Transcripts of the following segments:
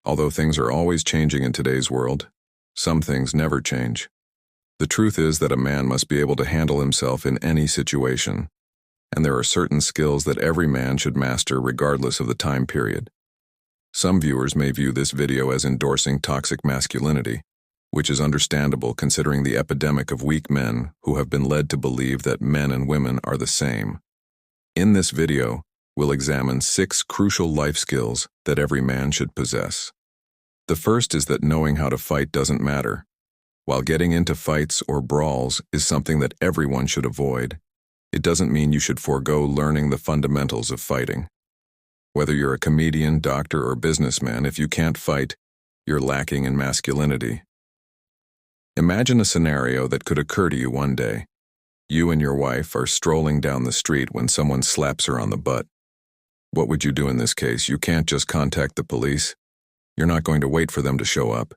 Although things are always changing in today's world, some things never change. The truth is that a man must be able to handle himself in any situation, and there are certain skills that every man should master regardless of the time period. Some viewers may view this video as endorsing toxic masculinity, which is understandable considering the epidemic of weak men who have been led to believe that men and women are the same. In this video, we'll examine 6 crucial life skills that every man should possess. The first is that knowing how to fight doesn't matter. While getting into fights or brawls is something that everyone should avoid, it doesn't mean you should forego learning the fundamentals of fighting. Whether you're a comedian, doctor, or businessman, if you can't fight, you're lacking in masculinity. Imagine a scenario that could occur to you one day. You and your wife are strolling down the street when someone slaps her on the butt. What would you do in this case? You can't just contact the police. You're not going to wait for them to show up.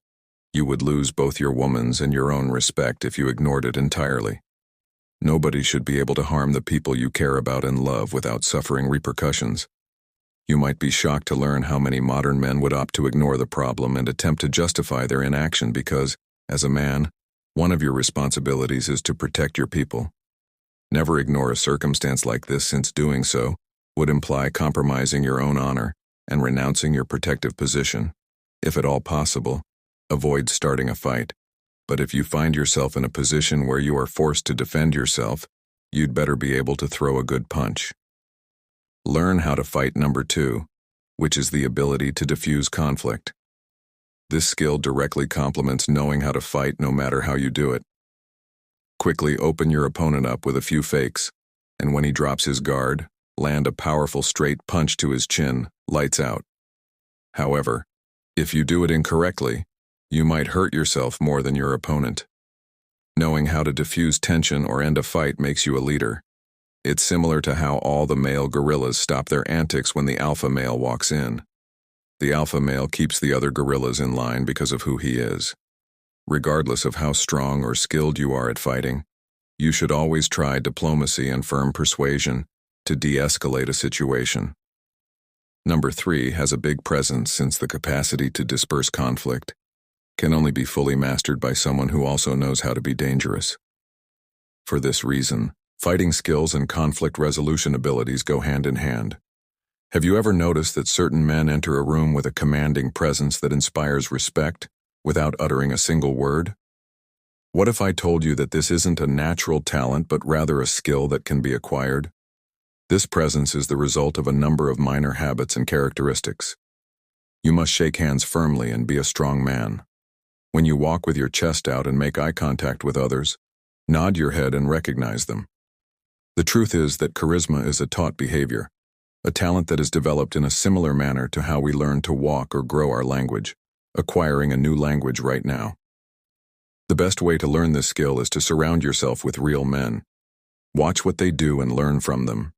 You would lose both your woman's and your own respect if you ignored it entirely. Nobody should be able to harm the people you care about and love without suffering repercussions. You might be shocked to learn how many modern men would opt to ignore the problem and attempt to justify their inaction because, as a man, one of your responsibilities is to protect your people. Never ignore a circumstance like this, since doing so would imply compromising your own honor and renouncing your protective position. If at all possible, avoid starting a fight. But if you find yourself in a position where you are forced to defend yourself, you'd better be able to throw a good punch. Learn how to fight. Number 2, which is the ability to diffuse conflict. This skill directly complements knowing how to fight no matter how you do it. Quickly open your opponent up with a few fakes, and when he drops his guard, land a powerful straight punch to his chin, lights out. However, if you do it incorrectly, you might hurt yourself more than your opponent. Knowing how to diffuse tension or end a fight makes you a leader. It's similar to how all the male gorillas stop their antics when the alpha male walks in. The alpha male keeps the other gorillas in line because of who he is. Regardless of how strong or skilled you are at fighting, you should always try diplomacy and firm persuasion to de-escalate a situation. Number 3 has a big presence, since the capacity to disperse conflict can only be fully mastered by someone who also knows how to be dangerous. For this reason, fighting skills and conflict resolution abilities go hand in hand. Have you ever noticed that certain men enter a room with a commanding presence that inspires respect without uttering a single word? What if I told you that this isn't a natural talent but rather a skill that can be acquired? This presence is the result of a number of minor habits and characteristics. You must shake hands firmly and be a strong man. When you walk with your chest out and make eye contact with others, nod your head and recognize them. The truth is that charisma is a taught behavior, a talent that is developed in a similar manner to how we learn to walk or grow our language, acquiring a new language right now. The best way to learn this skill is to surround yourself with real men. Watch what they do and learn from them.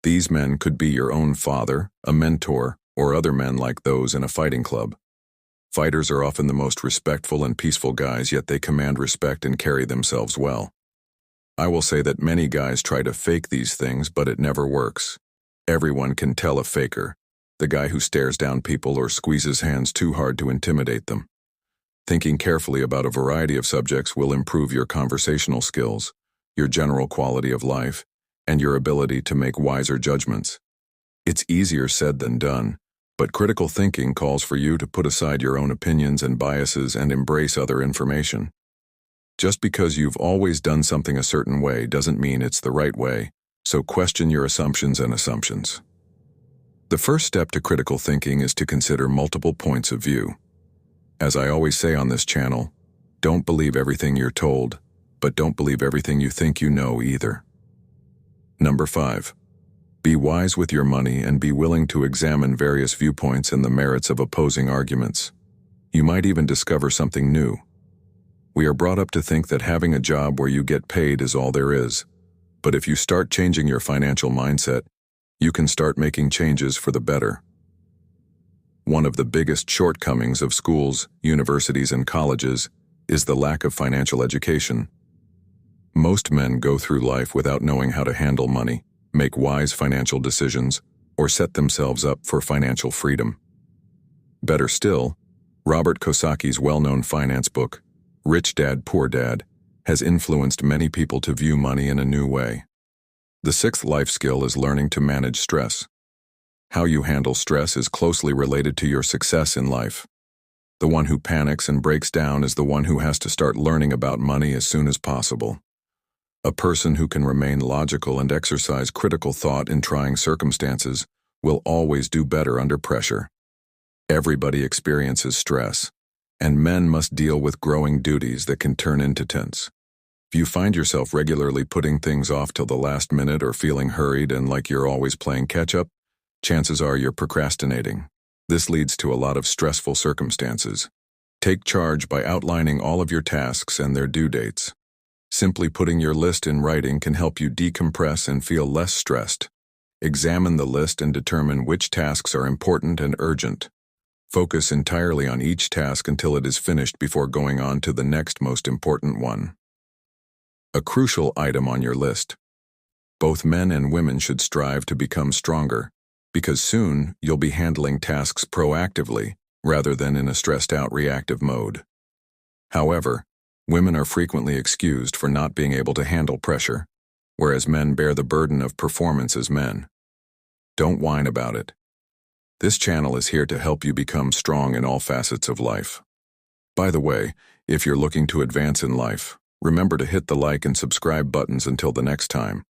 These men could be your own father, a mentor, or other men like those in a fighting club. Fighters are often the most respectful and peaceful guys, yet they command respect and carry themselves well. I will say that many guys try to fake these things, but it never works. Everyone can tell a faker, the guy who stares down people or squeezes hands too hard to intimidate them. Thinking carefully about a variety of subjects will improve your conversational skills, your general quality of life, and your ability to make wiser judgments. It's easier said than done, but critical thinking calls for you to put aside your own opinions and biases and embrace other information. Just because you've always done something a certain way doesn't mean it's the right way, so question your assumptions and assumptions. The first step to critical thinking is to consider multiple points of view. As I always say on this channel, don't believe everything you're told, but don't believe everything you think you know either. Number 5. Be wise with your money and be willing to examine various viewpoints and the merits of opposing arguments. You might even discover something new. We are brought up to think that having a job where you get paid is all there is, but if you start changing your financial mindset, you can start making changes for the better. One of the biggest shortcomings of schools, universities, and colleges is the lack of financial education. Most men go through life without knowing how to handle money, make wise financial decisions, or set themselves up for financial freedom. Better still, Robert Kiyosaki's well-known finance book, Rich Dad, Poor Dad, has influenced many people to view money in a new way. The sixth life skill is learning to manage stress. How you handle stress is closely related to your success in life. The one who panics and breaks down is the one who has to start learning about money as soon as possible. A person who can remain logical and exercise critical thought in trying circumstances will always do better under pressure. Everybody experiences stress, and men must deal with growing duties that can turn into tense. If you find yourself regularly putting things off till the last minute or feeling hurried and like you're always playing catch-up, chances are you're procrastinating. This leads to a lot of stressful circumstances. Take charge by outlining all of your tasks and their due dates. Simply putting your list in writing can help you decompress and feel less stressed. Examine the list and determine which tasks are important and urgent. Focus entirely on each task until it is finished before going on to the next most important one. A crucial item on your list. Both men and women should strive to become stronger, because soon you'll be handling tasks proactively rather than in a stressed-out reactive mode. However, women are frequently excused for not being able to handle pressure, whereas men bear the burden of performance as men. Don't whine about it. This channel is here to help you become strong in all facets of life. By the way, if you're looking to advance in life, remember to hit the like and subscribe buttons until the next time.